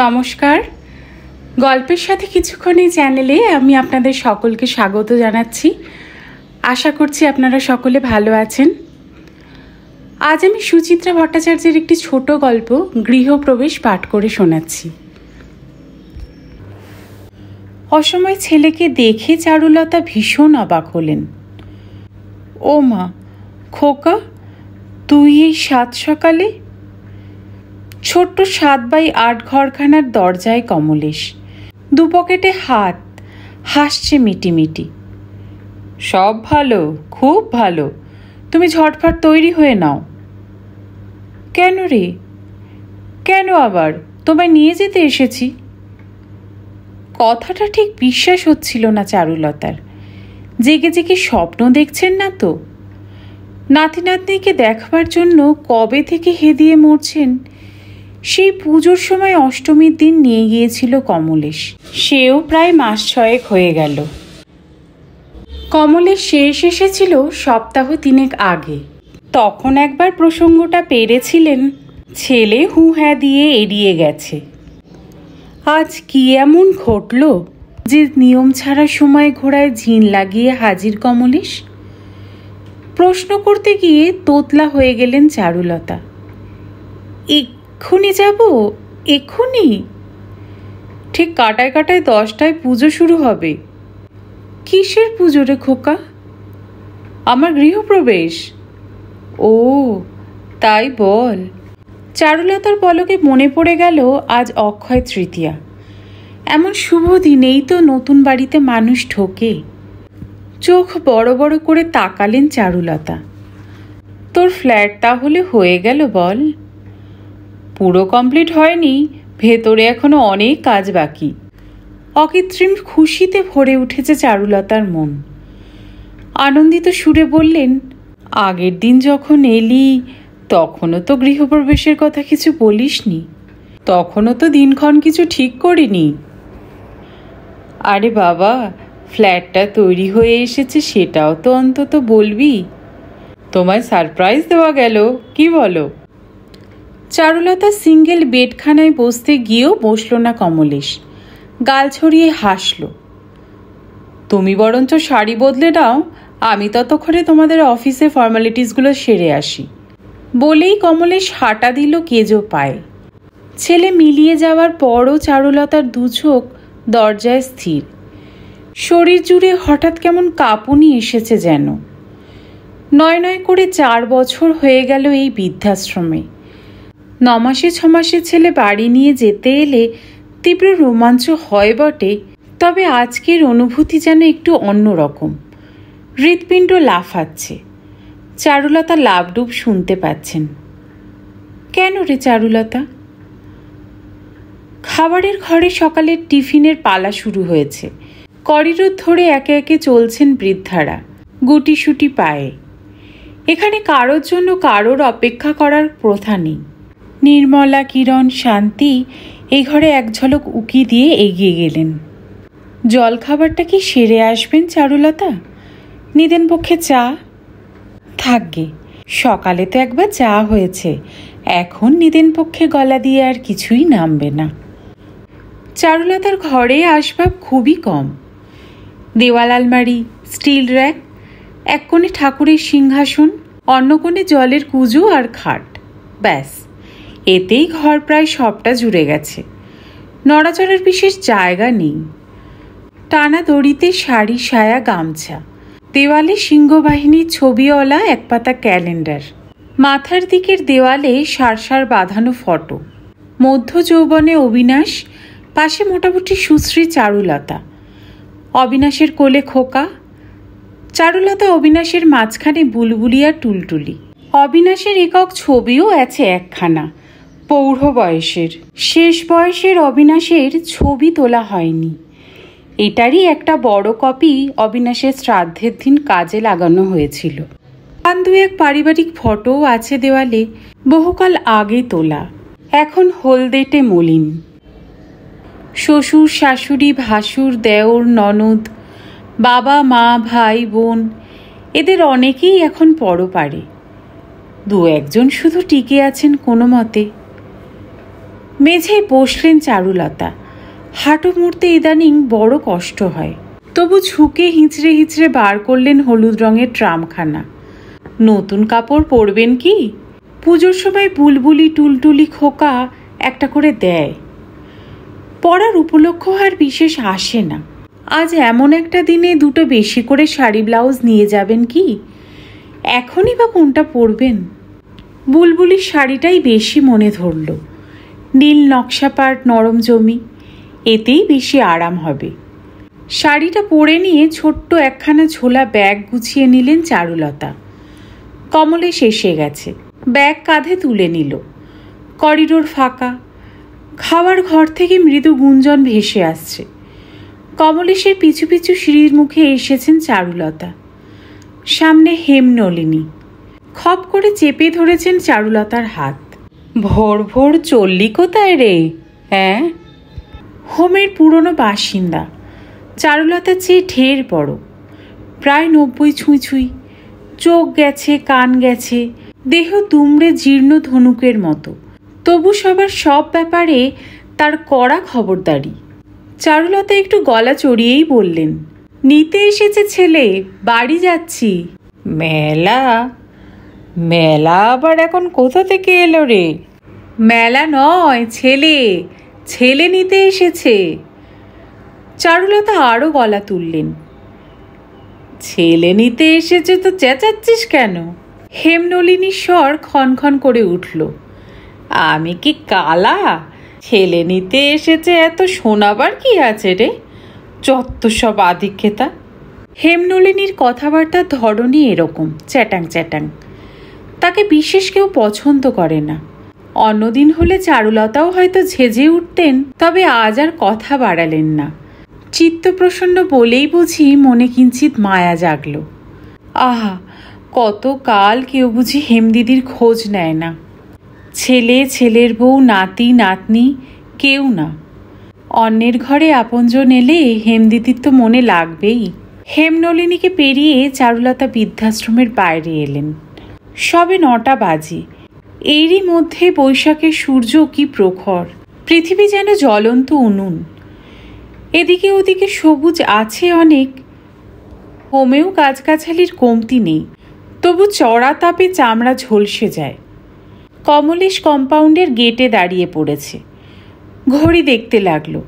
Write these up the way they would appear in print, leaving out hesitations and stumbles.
নমস্কার। গল্পের সাথে কিছুক্ষণ এই চ্যানেলে আমি আপনাদের সকলকে স্বাগত জানাচ্ছি। আশা করছি আপনারা সকলে ভালো আছেন। আজ আমি সুচিত্রা ভট্টাচার্যের একটি ছোট গল্প গৃহপ্রবেশ পাঠ করে শোনাচ্ছি। অসময় ছেলেকে দেখে চারুলতা ভীষণ অবাক হলেন। ও মা, খোকা, তুই এই সাত সকালে? ছোট্ট 7x8 ঘরখানার দরজায় কমলেশ, দু পকেটে হাত, হাসছে মিটিমিটি। সব ভালো, খুব ভালো, তুমি ঝটফট তৈরি হয়ে নাও। কেন রে? কেন আবার? তোমায় নিয়ে যেতে এসেছি। কথাটা ঠিক বিশ্বাস হচ্ছিল না চারুলতার। জেগে জেগে স্বপ্ন দেখছেন না তো? নাতি নাতনিকে দেখবার জন্য কবে থেকে হেদিয়ে মরছেন। সেই পুজোর সময় অষ্টমীর দিন নিয়ে গিয়েছিল কমলেশ। সেও প্রায় মাস 6 হয়ে গেল। কমলেশ শেষ এসেছিল সপ্তাহ 3 আগে। তখন একবার প্রসঙ্গটা পেরেছিলেন, ছেলে হু হ্যাঁ দিয়ে এড়িয়ে গেছে। আজ কি এমন ঘটল যে নিয়ম ছাড়া সময় ঘোড়ায় ঝিন লাগিয়ে হাজির কমলেশ? প্রশ্ন করতে গিয়ে তোতলা হয়ে গেলেন চারুলতা। এক্ষুনি যাব? এক্ষুনি? ঠিক কাটায় কাটায় 10টায় পুজো শুরু হবে। কিসের পুজো রে খোকা? আমার গৃহপ্রবেশ। ও তাই বল। চারুলতার পলকে মনে পড়ে গেল আজ অক্ষয় তৃতীয়া। এমন শুভ দিনেই তো নতুন বাড়িতে মানুষ ঢোকে। চোখ বড় বড় করে তাকালেন চারুলতা। তোর ফ্ল্যাট তাহলে হয়ে গেল বল? পুরো কমপ্লিট হয়নি, ভেতরে এখনো অনেক কাজ বাকি। অকৃত্রিম খুশিতে ভরে উঠেছে চারুলতার মন। আনন্দিত সুরে বললেন, আগের দিন যখন এলি তখনও তো গৃহপ্রবেশের কথা কিছু বলিসনি। তখনও তো দিনক্ষণ কিছু ঠিক করিনি। আরে বাবা, ফ্ল্যাটটা তৈরি হয়ে এসেছে সেটাও তো অন্তত বলবি। তোমায় সারপ্রাইজ দেওয়া গেল, কি বলো? চারুলতা সিঙ্গেল বেডখানায় বসতে গিয়েও বসল না কমলেশ। গাল ছড়িয়ে হাসল। তুমি বরঞ্চ শাড়ি বদলে নাও, আমি ততক্ষণে তোমাদের অফিসে ফর্মালিটিসগুলো সেরে আসি। বলেই কমলেশ হাঁটা দিল কেজো পায়ে। ছেলে মিলিয়ে যাওয়ার পরও চারুলতার দু চোখ দরজায় স্থির। শরীর জুড়ে হঠাৎ কেমন কাঁপুনি এসেছে যেন। নয় নয় করে 4 বছর হয়ে গেল এই বৃদ্ধাশ্রমে। 9 মাসে 6 মাসে ছেলে বাড়ি নিয়ে যেতে এলে তীব্র রোমাঞ্চ হয় বটে, তবে আজকের অনুভূতি যেন একটু অন্যরকম। হৃৎপিণ্ড লাফাচ্ছে। চারুলতা লাবডুব শুনতে পাচ্ছেন। কেন রে চারুলতা? খাবারের ঘরে সকালের টিফিনের পালা শুরু হয়েছে। করিডোর ধরে একে একে চলছেন বৃদ্ধারা, গুটিসুটি পায়ে। এখানে কারোর জন্য কারোর অপেক্ষা করার প্রথা নেই। নির্মলা, কিরণ, শান্তি এই ঘরে এক ঝলক উকি দিয়ে এগিয়ে গেলেন। জল খাবারটা কি সেরে আসবেন চারুলতা? নিদেন পক্ষে চা? থাকবে, সকালে তো একবার চা হয়েছে, এখন নিদেন পক্ষে গলা দিয়ে আর কিছুই নামবে না। চারুলতার ঘরে আসবাব খুবই কম। দেওয়াল আলমারি, স্টিল র্যাক, এক কোণে ঠাকুরের সিংহাসন, অন্য কোণে জলের কুজো আর খাট, ব্যাস এতেই ঘর প্রায় সবটা জুড়ে গেছে। নড়াচড়ার বিশেষ জায়গা নেই। টানা দড়িতে শাড়ি, সায়া, গামছা। দেওয়ালে সিংহবাহিনীর ছবিওয়ালা এক পাতা ক্যালেন্ডার। মাথার দিকের দেওয়ালে সারসার বাঁধানো ফটো। মধ্য যৌবনে অবিনাশ, পাশে মোটামুটি সুশ্রী চারুলতা। অবিনাশের কোলে খোকা। চারুলতা অবিনাশের মাঝখানে বুলবুলি আর টুলটুলি। অবিনাশের একক ছবিও আছে একখানা, পৌঢ় বয়সের। শেষ বয়সের অবিনাশের ছবি তোলা হয়নি। এটারই একটা বড় কপি অবিনাশের শ্রাদ্ধের দিন কাজে লাগানো হয়েছিল। 1-2 পারিবারিক ফটোও আছে দেওয়ালে, বহুকাল আগে তোলা, এখন হলদেটে মলিন। শ্বশুর, শাশুড়ি, ভাসুর, দেওর, ননদ, বাবা, মা, ভাই, বোন এদের অনেকেই এখন পরপারে। 2-1 জন শুধু টিকে আছেন কোনো মতে। মেঝেয় বসলেন চারুলতা। হাঁটু মুড়তে ইদানিং বড় কষ্ট হয়। তবু ঝুঁকে হিঁচড়ে হিঁচড়ে বার করলেন হলুদ রঙের ট্রামখানা। নতুন কাপড় পরবেন কি? পুজোর সময় বুলবুলি টুলটুলি খোকা একটা করে দেয়। পরার উপলক্ষ আর বিশেষ আসে না। আজ এমন একটা দিনে দুটো বেশি করে শাড়ি ব্লাউজ নিয়ে যাবেন কি? এখনই বা কোনটা পরবেন? বুলবুলির শাড়িটাই বেশি মনে ধরল। নীল নকশাপাট, নরম জমি, এতেই বেশি আরাম হবে। শাড়িটা পরে নিয়ে ছোট্ট একখানা ঝোলা ব্যাগ গুছিয়ে নিলেন চারুলতা। কমলেশ এসে গেছে। ব্যাগ কাঁধে তুলে নিল। করিডোর ফাঁকা। খাওয়ার ঘর থেকে মৃদু গুঞ্জন ভেসে আসছে। কমলেশের পিছু পিছু সিঁড়ির মুখে এসেছেন চারুলতা। সামনে হেমনলিনী। খপ করে চেপে ধরেছেন চারুলতার হাত। ভোর ভোর চললি কোথায় রে? হ্যাঁ? হোমের পুরনো বাসিন্দা। চারুলতার চেয়ে ঢের বড়, প্রায় 90 ছুঁই ছুঁই। চোখ গেছে, কান গেছে, দেহ দুমড়ে জীর্ণ ধনুকের মতো। তবু সবার সব ব্যাপারে তার কড়া খবরদারি। চারুলতা একটু গলা চড়িয়েই বললেন, নিতে এসেছে ছেলে, বাড়ি যাচ্ছি। মেলা? মেলা আবার এখন কোথা থেকে এলো রে? মেলা নয়, ছেলে, ছেলে নিতে এসেছে। চারুলতা আরও গলা তুললেন। ছেলে নিতে এসেছে তো চেঁচাচ্ছিস কেন? হেমনলিনীর স্বর ক্ষণক্ষণ করে উঠল। আমি কি কালা? ছেলে নিতে এসেছে এত শোনাবার কি আছে রে? যত সব আধিক্যতা। হেমনলিনীর কথাবার্তার ধরনই এরকম, চ্যাটাং চ্যাটাং। তাকে বিশেষ কেউ পছন্দ করে না। অন্যদিন হলে চারুলতাও হয়তো ঝেঁঝে উঠতেন, তবে আজ আর কথা বাড়ালেন না। চিত্তপ্রসন্ন বলেই বুঝি মনে কিঞ্চিত মায়া জাগল। আহা, কত কাল কেউ বুঝি হেমদিদির খোঁজ নেয় না। ছেলে, ছেলের বউ, নাতি নাতনি কেউ না। অন্যের ঘরে আপনজন এলে হেমদিদির তো মনে লাগবেই। হেমনলিনীকে পেরিয়ে চারুলতা বৃদ্ধাশ্রমের বাইরে এলেন। সবে 9টা বাজে। এরই মধ্যে বৈশাখের সূর্য কি প্রখর! পৃথিবী যেন জ্বলন্ত উনুন। এদিকে ওদিকে সবুজ আছে অনেক। হোমেও গাছগাছালির কমতি নেই, তবু চড়া তাপে চামড়া ঝলসে যায়। কমলেশ কম্পাউন্ডের গেটে দাঁড়িয়ে পড়েছে। ঘড়ি দেখতে লাগলো।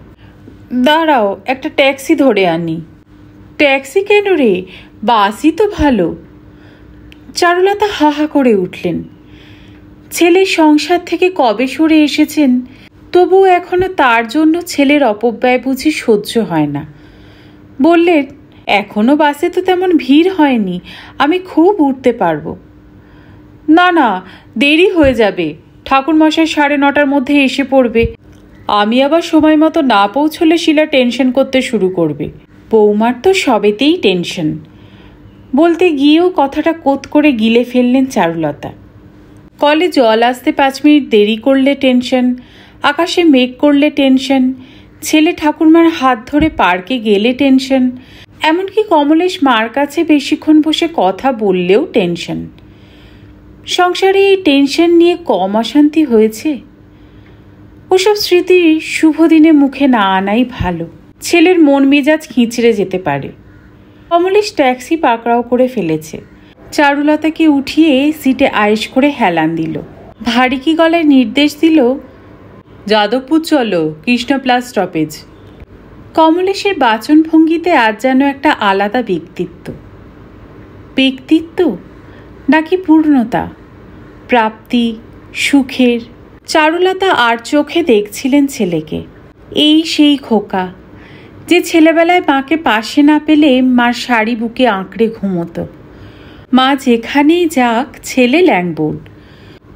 দাঁড়াও, একটা ট্যাক্সি ধরে আনি। ট্যাক্সি কেন রে? বাসই তো ভালো। চারুলতা হা হা করে উঠলেন। ছেলের সংসার থেকে কবে সরে এসেছেন, তবু এখনো তার জন্য ছেলের অপব্যয় বুঝি সহ্য হয় না। বললেন, এখনো বাসে তো তেমন ভিড় হয়নি, আমি খুব উঠতে পারবো। না না, দেরি হয়ে যাবে। ঠাকুরমশাই 9:30টার মধ্যে এসে পড়বে। আমি আবার সময় মতো না পৌঁছলে শিলা টেনশন করতে শুরু করবে। বৌমার তো সবেতেই টেনশন। বলতে গিয়েও কথাটা কোত করে গিলে ফেললেন চারুলতা। কলে জল আসতে 5 মিনিট দেরি করলে টেনশন, আকাশে মেঘ করলে টেনশন, ছেলে ঠাকুরমার হাত ধরে পার্কে গেলে টেনশন, এমনকি কমলেশ মার কাছে বেশিক্ষণ বসে কথা বললেও টেনশন। সংসারে এই টেনশন নিয়ে কম অশান্তি হয়েছে? ওসব স্মৃতি শুভ দিনে মুখে না আনাই ভালো। ছেলের মন মেজাজ খিঁচড়ে যেতে পারে। কমলেশ ট্যাক্সি পাকড়াও করে ফেলেছে। চারুলতাকে উঠিয়ে সিটে আয়েশ করে হেলান দিল। ভারী কি গলায় নির্দেশ দিল, যাদবপুর চলো, কৃষ্ণ প্লাস স্টপেজ। কমলেশের বাচনভঙ্গিতে আজ যেন একটা আলাদা ব্যক্তিত্ব। ব্যক্তিত্ব নাকি পূর্ণতা, প্রাপ্তি, সুখের? চারুলতা আর চোখে দেখছিলেন ছেলেকে। এই সেই খোকা যে ছেলেবেলায় মাকে পাশে না পেলে মার শাড়ি বুকে আঁকড়ে ঘুমোতো। মা যেখানেই যাক ছেলে ল্যাংবোর্ড।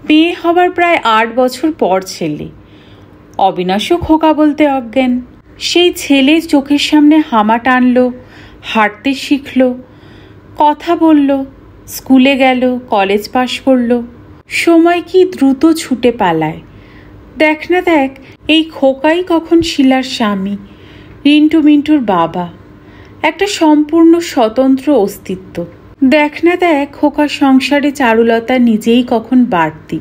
মেয়ে হবার প্রায় 8 বছর পর ছেলে। অবিনাশও খোকা বলতে অজ্ঞান। সেই ছেলে চোখের সামনে হামা টানল, হাঁটতে শিখল, কথা বলল, স্কুলে গেল, কলেজ পাশ করল। সময় কি দ্রুত ছুটে পালায়। দেখ না দেখ, এই খোকাই কখন শিলার স্বামী, রিন্টু মিন্টুর বাবা, একটা সম্পূর্ণ স্বতন্ত্র অস্তিত্ব। দেখ না দেখ, খোকার সংসারে চারুলতা নিজেই কখন বাড়তি,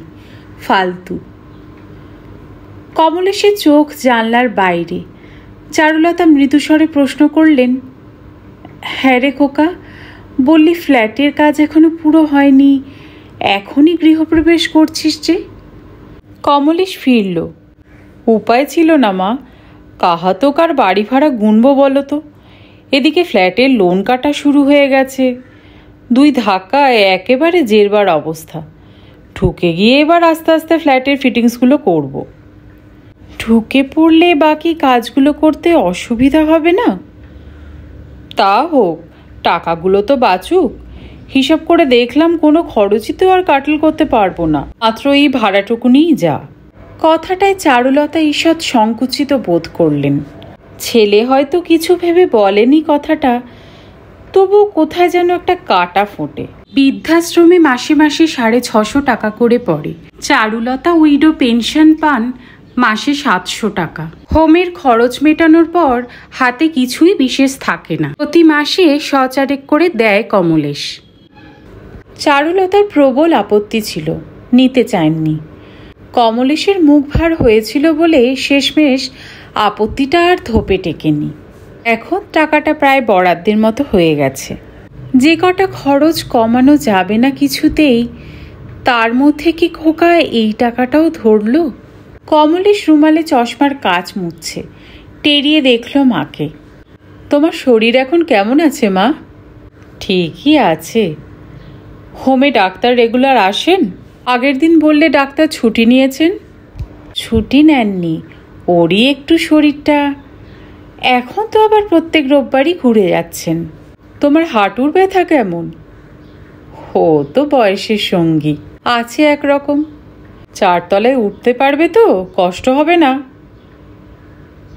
ফালতু। কমলেশের চোখ জানলার বাইরে। চারুলতা মৃদুস্বরে প্রশ্ন করলেন, হ্যাঁ রে খোকা, বললি ফ্ল্যাটের কাজ এখনো পুরো হয়নি, এখনই গৃহপ্রবেশ করছিস যে? কমলেশ ফিরল। উপায় ছিল না মা, কাহা তো কার বাড়ি ভাড়া গুনবো বলো তো। এদিকে ফ্ল্যাটের লোন কাটা শুরু হয়ে গেছে, 2 ধাক্কায় একেবারে জেরবার অবস্থা। ঢুকে গিয়ে এবার আস্তে আস্তে ফ্ল্যাটের ফিটিংসগুলো করব। ঢুকে পড়লে বাকি কাজগুলো করতে অসুবিধা হবে না? তা হোক, টাকাগুলো তো বাঁচুক। হিসাব করে দেখলাম কোনো খরচই তো আর কাটল করতে পারবো না, মাত্র এই ভাড়াটুকুনিই যা। কথাটায় চারুলতা ঈষৎ সংকুচিত বোধ করলেন। ছেলে হয়তো কিছু ভেবে বলেনি কথাটা, তবু কোথায় যেন একটা কাটা ফোটে। বৃদ্ধাশ্রমে মাসে মাসে 650 টাকা করে পড়ে। চারুলতা উইডো পেনশন পান মাসে 700 টাকা। হোমের খরচ মেটানোর পর হাতে কিছুই বিশেষ থাকে না। প্রতি মাসে 100 করে দেয় কমলেশ। চারুলতার প্রবল আপত্তি ছিল, নিতে চাননি। কমলেশের মুখ ভার হয়েছিল বলে শেষমেশ আপত্তিটা আর ধোপে টেকেনি। এখন টাকাটা প্রায় বরাদ্দের মতো হয়ে গেছে। যে কটা খরচ কমানো যাবে না কিছুতেই, তার মধ্যে কি খোকা এই টাকাটাও ধরল? কমলেশ রুমালে চশমার কাচ মুছছে, টেরিয়ে দেখল মাকে। তোমার শরীর এখন কেমন আছে মা? ঠিকই আছে। হোমে ডাক্তার রেগুলার আসেন? আগের দিন বললে ডাক্তার ছুটি নিয়েছেন। ছুটি নেননি, ওরই একটু শরীরটা। এখন তো আবার প্রত্যেক রোববারই ঘুরে যাচ্ছেন। তোমার হাঁটুর ব্যথা কেমন? ও তো বয়সের সঙ্গী, আছে একরকম। 4 তলায় উঠতে পারবে তো? কষ্ট হবে না?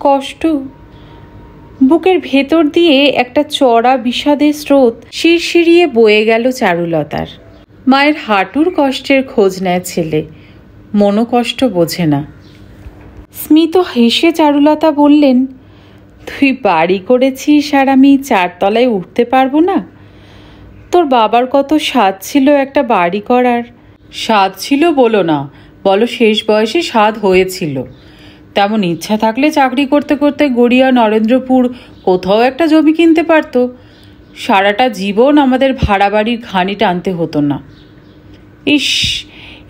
কষ্ট? বুকের ভেতর দিয়ে একটা চড়া বিষাদের স্রোত শিরশিরিয়ে বয়ে গেল চারুলতার। মায়ের হাঁটুর কষ্টের খোঁজ নেয় ছেলে, মনোকষ্ট বোঝে না। স্মিত হেসে চারুলতা বললেন, তুই বাড়ি করেছিস আর আমি 4 তলায় উঠতে পারবো না? তোর বাবার কত স্বাদ ছিল একটা বাড়ি করার। স্বাদ ছিল বলো না, বলো শেষ বয়সে স্বাদ হয়েছিল। তেমন ইচ্ছা থাকলে চাকরি করতে করতে গড়িয়া নরেন্দ্রপুর কোথাও একটা জমি কিনতে পারতো। সারাটা জীবন আমাদের ভাড়া বাড়ির ঘানি টানতে হতো না। ইস,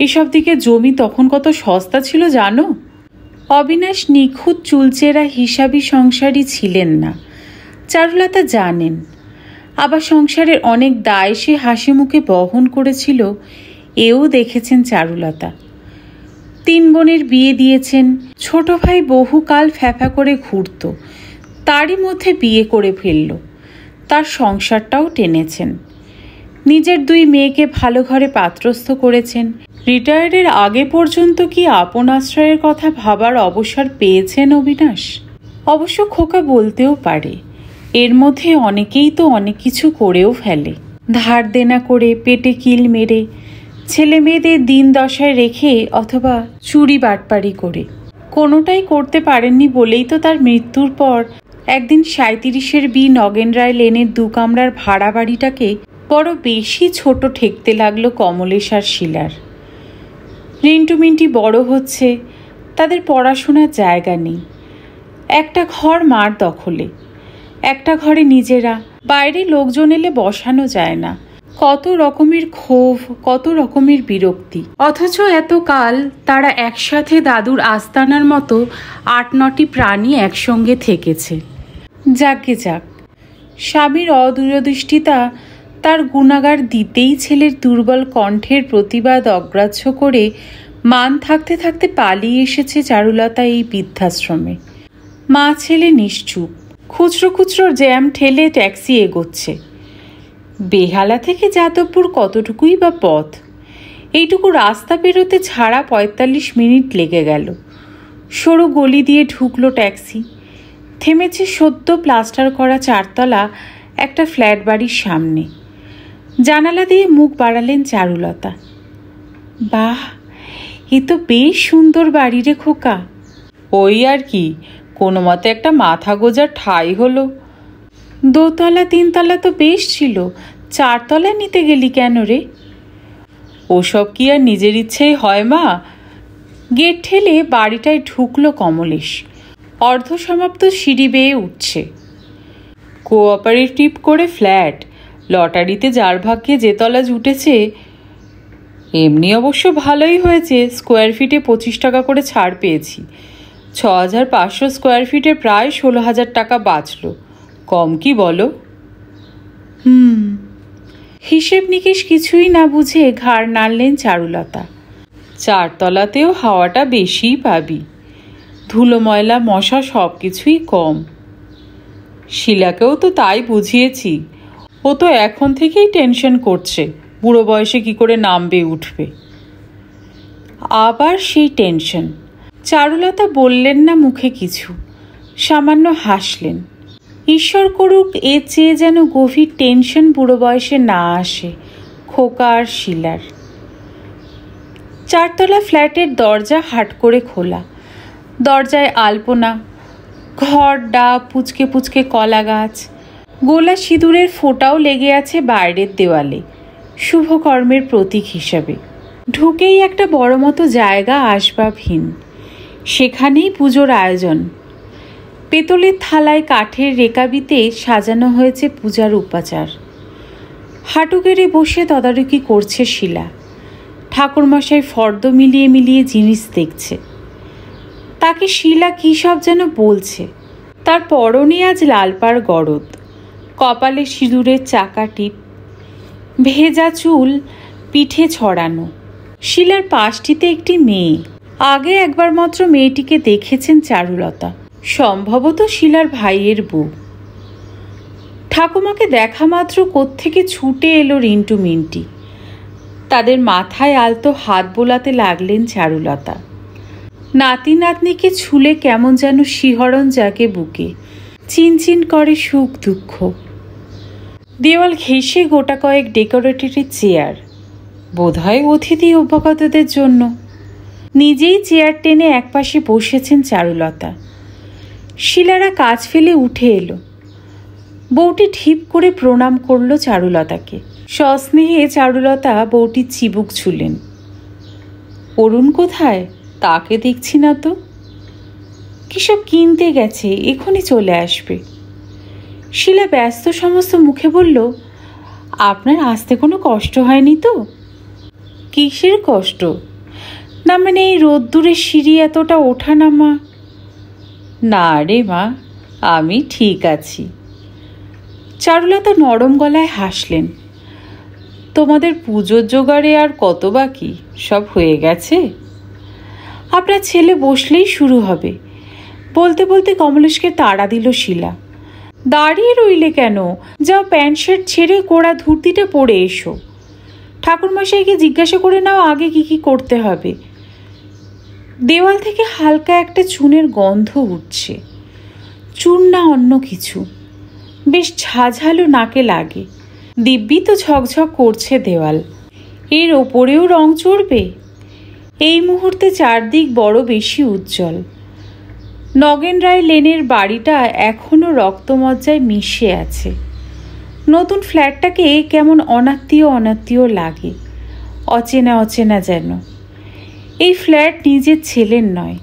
এসব দিকে জমি তখন কত সস্তা ছিল জানো? অবিনাশ নিখুঁত চুলচেরা হিসাবি সংসারী ছিলেন না, চারুলতা জানেন। আবার সংসারের অনেক দায় সে হাসি মুখে বহন করেছিল, এও দেখেছেন চারুলতা। 3 বোনের বিয়ে দিয়েছেন, ছোট ভাই বহুকাল ফ্যাফা করে ঘুরত, তারই মধ্যে বিয়ে করে ফেলল। তার সংসারটাও টেনেছেন। নিজের 2 মেয়েকে ভালো ঘরে পাত্রস্থ করেছেন। রিটায়ারের আগে পর্যন্ত কি আপন আশ্রয়ের কথা ভাবার অবসর পেয়েছেন অবিনাশ? অবশ্য খোকা বলতেও পারে, এর মধ্যে অনেকেই তো অনেক কিছু করেও ফেলে। ধার দেনা করে, পেটে কিল মেরে, ছেলে মেয়েদের দিন দশায় রেখে, অথবা চুরি বাটপারি করে। কোনোটাই করতে পারেননি বলেই তো তার মৃত্যুর পর একদিন 37-এর বি নগেন রায় লেনের 2 কামরার ভাড়া বাড়িটাকে বড় বেশি ছোট ঠেকতে লাগলো কমলেশ আর শিলার। রিন্টুমিন্টি বড় হচ্ছে, তাদের পড়াশোনার জায়গা নেই। একটা ঘর মার দখলে, একটা ঘরে নিজেরা, বাইরে লোকজন এলে বসানো যায় না। কত রকমের ক্ষোভ, কত রকমের বিরক্তি। অথচ এতকাল তারা একসাথে দাদুর আস্তানার মতো 8-9টি প্রাণী একসঙ্গে থেকেছে। যাকে যাক, স্বামীর অদূরদৃষ্টিতা তার গুণাগার দিতেই ছেলের দুর্বল কণ্ঠের প্রতিবাদ অগ্রাহ্য করে মান থাকতে থাকতে পালিয়ে এসেছে চারুলতা এই বৃদ্ধাশ্রমে। মা ছেলে নিশ্চুপ, খুচরো খুচরো জ্যাম ঠেলে ট্যাক্সি এগোচ্ছে। বেহালা থেকে যাদবপুর কতটুকুই বা পথ, এইটুকু রাস্তা পেরোতে ছাড়া 45 মিনিট লেগে গেল। সরু গলি দিয়ে ঢুকলো ট্যাক্সি, থেমেছে সদ্য প্লাস্টার করা 4 তলা একটা ফ্ল্যাট বাড়ির সামনে। জানালা দিয়ে মুখ বাড়ালেন চারুলতা। বাহ, এ তো বেশ সুন্দর বাড়ি রে খোকা। ওই আর কি, কোনো মতে একটা মাথা গোজার ঠাঁই হলো। 2 তলা 3 তলা তো বেশ ছিল, 4 তলায় নিতে গেলি কেন রে? ওসব কি আর নিজের ইচ্ছেই হয় মা? গেট ঠেলে বাড়িটায় ঢুকলো কমলেশ। অর্ধসমাপ্ত সিঁড়ি বেয়ে উঠছে। কোঅপারেটিভ করে ফ্ল্যাট, লটারিতে যার ভাগ্যে যে তলা জুটেছে। এমনি অবশ্য ভালোই হয়েছে, স্কোয়ার ফিটে 25 টাকা করে ছাড় পেয়েছি। 6500 স্কোয়ার ফিটে প্রায় 16,000 টাকা বাঁচল। কম কি বলো? হিসেব নিকেশ কিছুই না বুঝে ঘাড় নাড়লেন চারুলতা। 4 তলাতেও হাওয়াটা বেশিই পাবি, ধুলো ময়লা মশা সব কিছুই কম। শিলাকেও তো তাই বুঝিয়েছি। ও তো এখন থেকেই টেনশন করছে বুড়ো বয়সে কি করে নামবে উঠবে। আবার সেই টেনশন। চারুলতা বললেন না মুখে কিছু, সামান্য হাসলেন। ঈশ্বর করুক এর চেয়ে যেন গভীর টেনশন বুড়ো বয়সে না আসে খোকা আর শিলার। 4 তলা ফ্ল্যাটের দরজা হাট করে খোলা। দরজায় আলপনা, ঘর, ডাব, পুচকে পুচকে কলা গাছ, গোলা সিঁদুরের ফোঁটাও লেগে আছে বাইরের দেওয়ালে, শুভকর্মের প্রতীক হিসাবে। ঢুকেই একটা বড় মতো জায়গা আসবাবহীন, সেখানেই পুজোর আয়োজন। পেতলের থালায় কাঠের রেকাবিতে সাজানো হয়েছে পূজার উপাচার। হাঁটু গেড়ে বসে তদারকি করছে শিলা। ঠাকুরমশাই ফর্দ মিলিয়ে মিলিয়ে জিনিস দেখছে। তাকে শিলা কী সব যেন বলছে। তার পরনে আজ লালপাড় গরদ, কপালে সিঁদুরের চাকা টিপ, ভেজা চুল পিঠে ছড়ানো। শিলার পাশটিতে একটি মেয়ে। আগে একবার মাত্র মেয়েটিকে দেখেছেন চারুলতা, সম্ভবত শিলার ভাইয়ের বউ। ঠাকুমাকে দেখা মাত্র কোত্থেকে ছুটে এলো রিন্টু মিন্টি। তাদের মাথায় আলতো হাত বোলাতে লাগলেন চারুলতা। নাতি নাতনিকে ছুলে কেমন যেন শিহরণ জাগে বুকে, চিনচিন করে সুখ দুঃখ। দেওয়াল ঘেঁষে গোটা কয়েক ডেকোরেটেড চেয়ার, বোধহয় অতিথি অভ্যাগতদের জন্য। নিজেই চেয়ার টেনে একপাশে বসেছেন চারুলতা। শিলারা কাজ ফেলে উঠে এলো। বউটি ঢিপ করে প্রণাম করলো চারুলতাকে। সস্নেহে চারুলতা বউটির চিবুক ছুলেন। অরুণ কোথায়? তাকে দেখছি না তো। কিসব কিনতে গেছে, এখনই চলে আসবে। শিলা ব্যস্ত সমস্ত মুখে বলল, আপনার আসতে কোনো কষ্ট হয়নি তো? কিসের কষ্ট? না মানে এই রোদ্দুরের সিঁড়ি এতটা ওঠা নামা। না রে মা, আমি ঠিক আছি। চারুলতা নরম গলায় হাসলেন। তোমাদের পুজোর জোগাড়ে আর কত বাকি? সব হয়ে গেছে? আপনার ছেলে বসলেই শুরু হবে। বলতে বলতে কমলেশকে তাড়া দিল শিলা। দাঁড়িয়ে রইলে কেন? যাও প্যান্ট শার্ট ছেড়ে কোড়া ধুতিটা পরে এসো। ঠাকুরমশাইকে জিজ্ঞাসা করে নাও আগে কি কি করতে হবে। দেওয়াল থেকে হালকা একটা চুনের গন্ধ উঠছে। চুন না অন্য কিছু, বেশ ঝাঝালো নাকে লাগে। দিব্যি তো ঝকঝক করছে দেওয়াল। এর ওপরেও রং চড়বে? এই মুহূর্তে চারদিক বড় বেশি উজ্জ্বল। নগেন রায় লেনের বাড়িটা এখনো রক্তমজ্জায় মিশে আছে। নতুন ফ্ল্যাটটাকে কেমন অনাত্মীয় অনাত্মীয় লাগে, অচেনা অচেনা যেন। এই ফ্ল্যাট নিজের ছেলের নয়,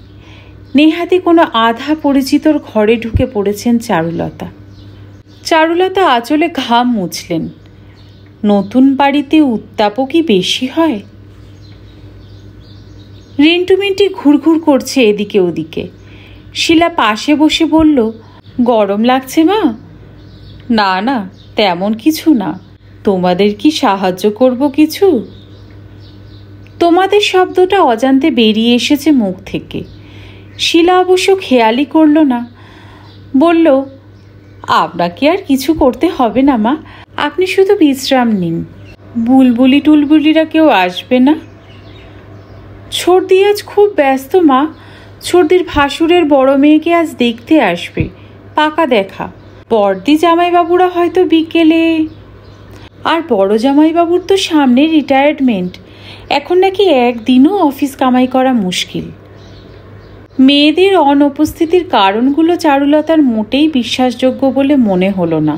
নেহাতি কোনো আধা পরিচিতর ঘরে ঢুকে পড়েছেন চারুলতা। চারুলতা আঁচলে ঘাম মুছলেন। নতুন বাড়িতে উত্তাপও কি বেশি হয়? রিন্টু মিন্টি ঘুরঘুর করছে এদিকে ওদিকে। শিলা পাশে বসে বলল, গরম লাগছে মা? না না, তেমন কিছু না। তোমাদের কি সাহায্য করব কিছু? তোমাদের শব্দটা অজান্তে বেরিয়ে এসেছে মুখ থেকে। শিলা অবশ্য খেয়ালই করল না। বলল, আপনাকে আর কিছু করতে হবে না মা, আপনি শুধু বিশ্রাম নিন। বুলবুলি টুলবুলিরা কেউ আসবে না? ছর্দি আজ খুব ব্যস্ত মা। ছর্দির ভাসুরের বড় মেয়েকে আজ দেখতে আসবে, পাকা দেখা। বর্দি জামাইবাবুরা হয়তো বিকেলে। আর বড় জামাইবাবুর তো সামনে রিটায়ারমেন্ট, এখন নাকি একদিনও অফিস কামাই করা মুশকিল। মেয়েদের অনুপস্থিতির কারণগুলো চারুলতার মোটেই বিশ্বাসযোগ্য বলে মনে হলো না।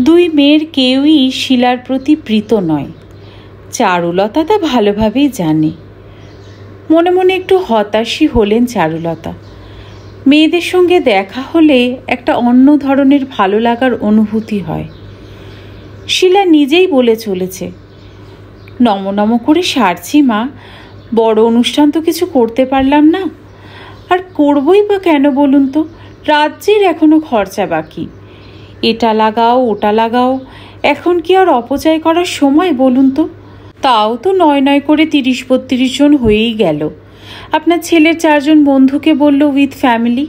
দুই মেয়ের কেউই শিলার প্রতি প্রীত নয়, চারুলতা তা ভালোভাবেই জানে। মনে মনে একটু হতাশই হলেন চারুলতা। মেয়েদের সঙ্গে দেখা হলে একটা অন্য ধরনের ভালো লাগার অনুভূতি হয়। শিলা নিজেই বলে চলেছে, নম নম করে সারছি মা, বড় অনুষ্ঠান তো কিছু করতে পারলাম না, আর করবই বা কেন বলুন তো, রাজ্যের এখনো খরচা বাকি, এটা লাগাও ওটা লাগাও, এখন কি আর অপচয় করার সময় বলুন তো? তাও তো নয় নয় করে 30-32 জন হয়েই গেল। আপনার ছেলের 4 জন বন্ধুকে বলল উইথ ফ্যামিলি,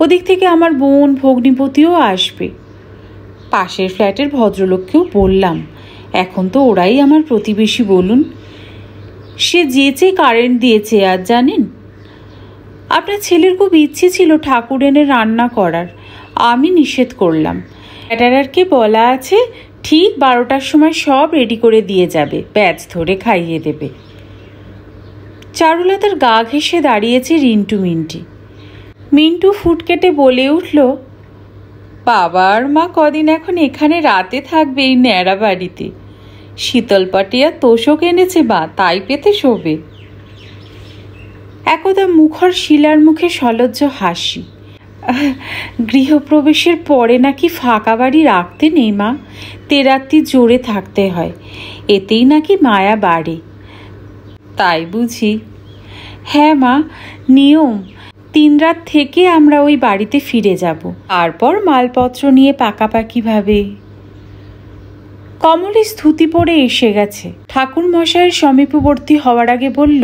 ওদিক থেকে আমার বোন ভগ্নিপতিও আসবে, পাশের ফ্ল্যাটের ভদ্রলোককেও বললাম, এখন তো ওরাই আমার প্রতিবেশী বলুন। সে যেচে কারেন্ট দিয়েছে। আর জানেন, আপনার ছেলের খুব ইচ্ছে ছিল ঠাকুর এনে রান্না করার, আমি নিষেধ করলাম। ক্যাটারারকে বলা আছে ঠিক 12টার সময় সব রেডি করে দিয়ে যাবে, ব্যাচ ধরে খাইয়ে দেবে। চারুলতার গা ঘেঁষে দাঁড়িয়েছে রিন্টু মিন্টি। মিন্টু ফুট কেটে বলে উঠল, বাবার মা কদিন এখন এখানে রাতে থাকবে এই ন্যাড়া বাড়িতে, শীতল পাটিয়া তোষক এনেছে বা, তাই পেতে শোবে। একদা মুখর শিলার মুখে সলজ্জ হাসি। গৃহপ্রবেশের পরে নাকি ফাঁকা বাড়ি রাখতে নেই মা, তেরাত্রি জোরে থাকতে হয়, এতেই নাকি মায়া বাড়ে। তাই বুঝি? হ্যাঁ মা, নিয়ম। 3 রাত থেকে আমরা ওই বাড়িতে ফিরে যাব, তারপর মালপত্র নিয়ে পাকাপাকিভাবে। কমলে স্তুতি পড়ে এসে গেছে। ঠাকুর মশাইয়ের সমীপবর্তী হওয়ার আগে বলল,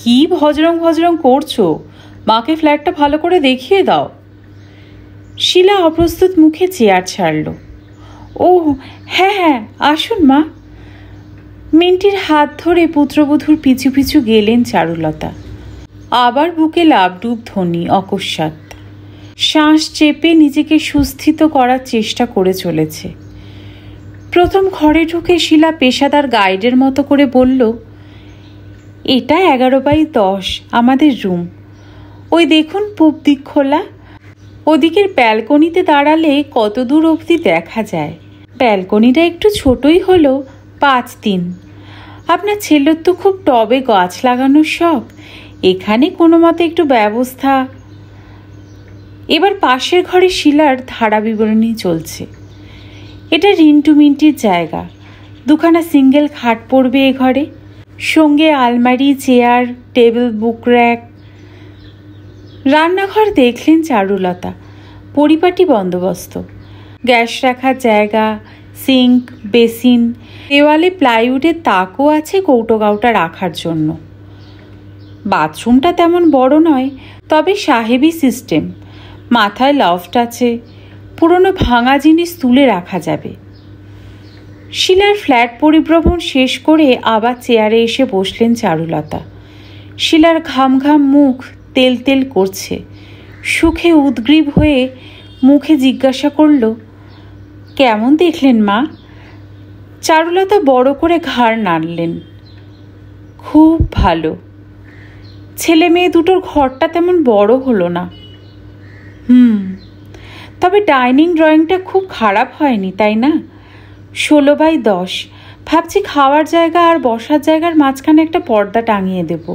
কি ভজরং ভজরং করছো, মাকে ফ্ল্যাটটা ভালো করে দেখিয়ে দাও। শিলা অপ্রস্তুত মুখে চেয়ার ছাড়ল। ও হ্যাঁ হ্যাঁ, আসুন মা। মিন্টির হাত ধরে পুত্রবধূর পিছু পিছু গেলেন চারুলতা। আবার বুকে লাবডুব ধ্বনি অকস্মাৎ। শ্বাস চেপে নিজেকে সুস্থিত করার চেষ্টা করে চলেছে। প্রথম ঘরে ঢুকে শিলা পেশাদার গাইডের মতো করে বলল, এটা 11/10 আমাদের রুম। ওই দেখুন পূব দিক খোলা, ওদিকের ব্যালকনিতে দাঁড়ালে কত দূর অবধি দেখা যায়। ব্যালকনিটা একটু ছোটই হলো, 5-3। আপনার ছেলের তো খুব টবে গাছ লাগানোর শখ, এখানে কোনো মতে একটু ব্যবস্থা। এবার পাশের ঘরে শিলার ধারা বিবরণী চলছে। এটা রিন্টু মিন্টির জায়গা, 2খানা সিঙ্গেল খাট পড়বে এ ঘরে, সঙ্গে আলমারি, চেয়ার, টেবিল, বুক র্যাক। রান্নাঘর দেখলেন চারুলতা, পরিপাটি বন্দোবস্ত, গ্যাস রাখার জায়গা, সিঙ্ক, বেসিন, দেওয়ালে প্লাইউডের তাকও আছে কৌটো গাউটা রাখার জন্য। বাথরুমটা তেমন বড় নয়, তবে সাহেবি সিস্টেম, মাথায় লফট আছে, পুরনো ভাঙা জিনিস তুলে রাখা যাবে। শিলার ফ্ল্যাট পরিভ্রমণ শেষ করে আবার চেয়ারে এসে বসলেন চারুলতা। শিলার ঘাম ঘাম মুখ তেল তেল করছে। সুখে উদ্গ্রীব হয়ে মুখে জিজ্ঞাসা করল, কেমন দেখলেন মা? চারুলতা বড় করে ঘাড় নাড়লেন। খুব ভালো। ছেলে মেয়ে দুটোর ঘরটা তেমন বড় হলো না। তবে ডাইনিং ড্রয়িংটা খুব খারাপ হয়নি, তাই না? 16/10। ভাবছি খাওয়ার জায়গা আর বসার জায়গার মাঝখানে একটা পর্দা টাঙিয়ে দেব,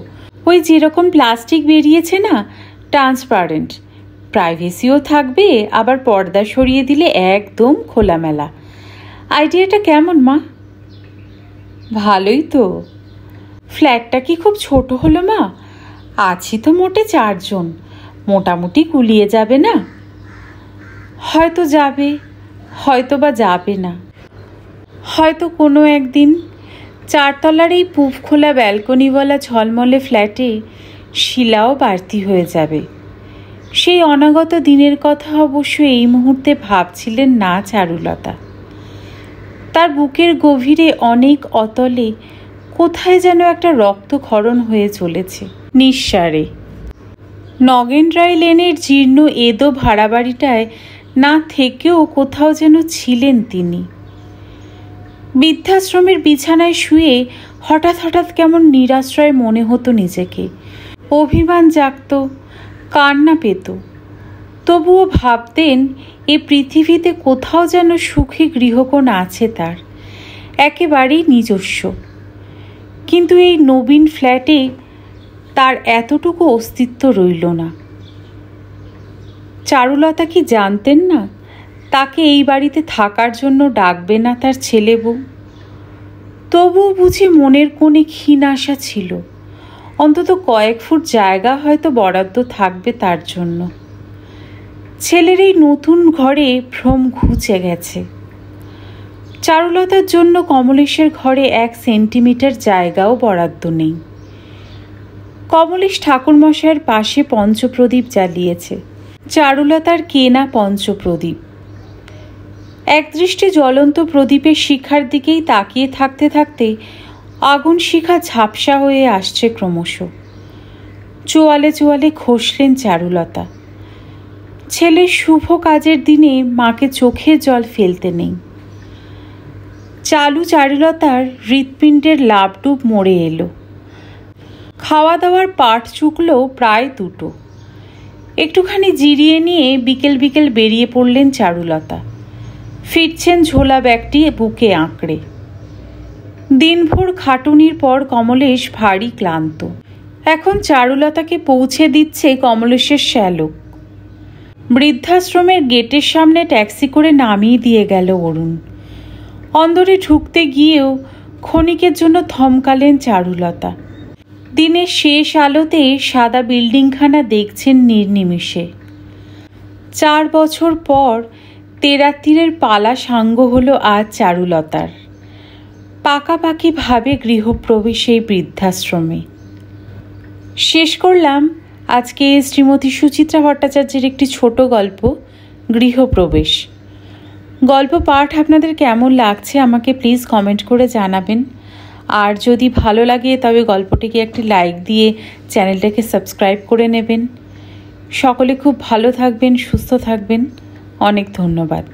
ওই যেরকম প্লাস্টিক বেরিয়েছে না, ট্রান্সপারেন্ট, প্রাইভেসিও থাকবে, আবার পর্দা সরিয়ে দিলে একদম খোলামেলা। আইডিয়াটা কেমন মা? ভালোই তো। ফ্ল্যাটটা কি খুব ছোট হলো মা? আছি তো মোটে 4 জন, মোটামুটি গুলিয়ে যাবে না? হয়তো যাবে, হয়তো বা যাবে না। হয়তো কোনো একদিন 4 তলার এই পুব খোলা ব্যালকনিওয়ালা ঝলমলে ফ্ল্যাটে শিলাও বাড়তি হয়ে যাবে। সেই অনাগত দিনের কথা অবশ্য এই মুহূর্তে ভাবছিলেন না চারুলতা। তার বুকের গভীরে অনেক অতলে কোথায় যেন একটা রক্তক্ষরণ হয়ে চলেছে নিঃসারে। নগেনরায় লেনের জীর্ণ এদো ভাড়া বাড়িটায় না থেকেও কোথাও যেন ছিলেন তিনি। বৃদ্ধাশ্রমের বিছানায় শুয়ে হঠাৎ হঠাৎ কেমন নিরাশ্রয় মনে হতো নিজেকে। অভিমান জাগত, কান্না পেত। তবুও ভাবতেন এ পৃথিবীতে কোথাও যেন সুখী গৃহকোণ আছে তার, একেবারেই নিজস্ব। কিন্তু এই নবীন ফ্ল্যাটে তার এতটুকু অস্তিত্ব রইল না। চারুলতা কি জানতেন না তাকে এই বাড়িতে থাকার জন্য ডাকবে না তার ছেলে বউ? তবুও বুঝি মনের কোণে ক্ষীণ আশা ছিল, অন্তত কয়েক ফুট জায়গা হয়তো বরাদ্দ থাকবে তার জন্য। ছেলের এই নতুন ঘরে ভ্রম ঘুচে গেছে। চারুলতার জন্য কমলেশের ঘরে 1 সেন্টিমিটার জায়গাও বরাদ্দ নেই। কমলেশ ঠাকুরমশাইয়ের পাশে পঞ্চপ্রদীপ জ্বালিয়েছে, চারুলতার কেনা পঞ্চপ্রদীপ। একদৃষ্টে জ্বলন্ত প্রদীপের শিখার দিকেই তাকিয়ে থাকতে থাকতে আগুন শিখা ঝাপসা হয়ে আসছে ক্রমশ। চোয়ালে চোয়ালে খসলেন চারুলতা। ছেলের শুভ কাজের দিনে মাকে চোখে জল ফেলতে নেই। চালু চারুলতার হৃৎপিণ্ডের লাভডুব মরে এলো। খাওয়া দাওয়ার পাট চুকলো প্রায় 2টো। একটুখানি জিরিয়ে নিয়ে বিকেল বিকেল বেরিয়ে পড়লেন চারুলতা। ফিরছেন ঝোলা ব্যাগটি বুকে আঁকড়ে। দিনভর খাটুনির পর কমলেশ ভারী ক্লান্ত। এখন চারুলতাকে পৌঁছে দিচ্ছে কমলেশের শ্যালক। বৃদ্ধাশ্রমের গেটের সামনে ট্যাক্সি করে নামিয়ে দিয়ে গেল অরুণ। অন্দরে ঢুকতে গিয়েও ক্ষণিকের জন্য থমকালেন চারুলতা। দিনের শেষ আলোতে সাদা বিল্ডিংখানা দেখছেন নির্নিমিষে। 4 বছর পর তেরাত্তিরের পালা সাঙ্গ হলো আজ চারুলতার। পাকাপাকিভাবে গৃহপ্রবেশ এই বৃদ্ধাশ্রমে। শেষ করলাম আজকে শ্রীমতী সুচিত্রা ভট্টাচার্যের একটি ছোট গল্প, গৃহপ্রবেশ। গল্প পাঠ আপনাদের কেমন লাগছে আমাকে প্লিজ কমেন্ট করে জানাবেন। আর যদি ভালো লাগে তবে গল্পটিকে একটি লাইক দিয়ে চ্যানেলটাকে সাবস্ক্রাইব করে নেবেন। সকলে খুব ভালো থাকবেন, সুস্থ থাকবেন। অনেক ধন্যবাদ।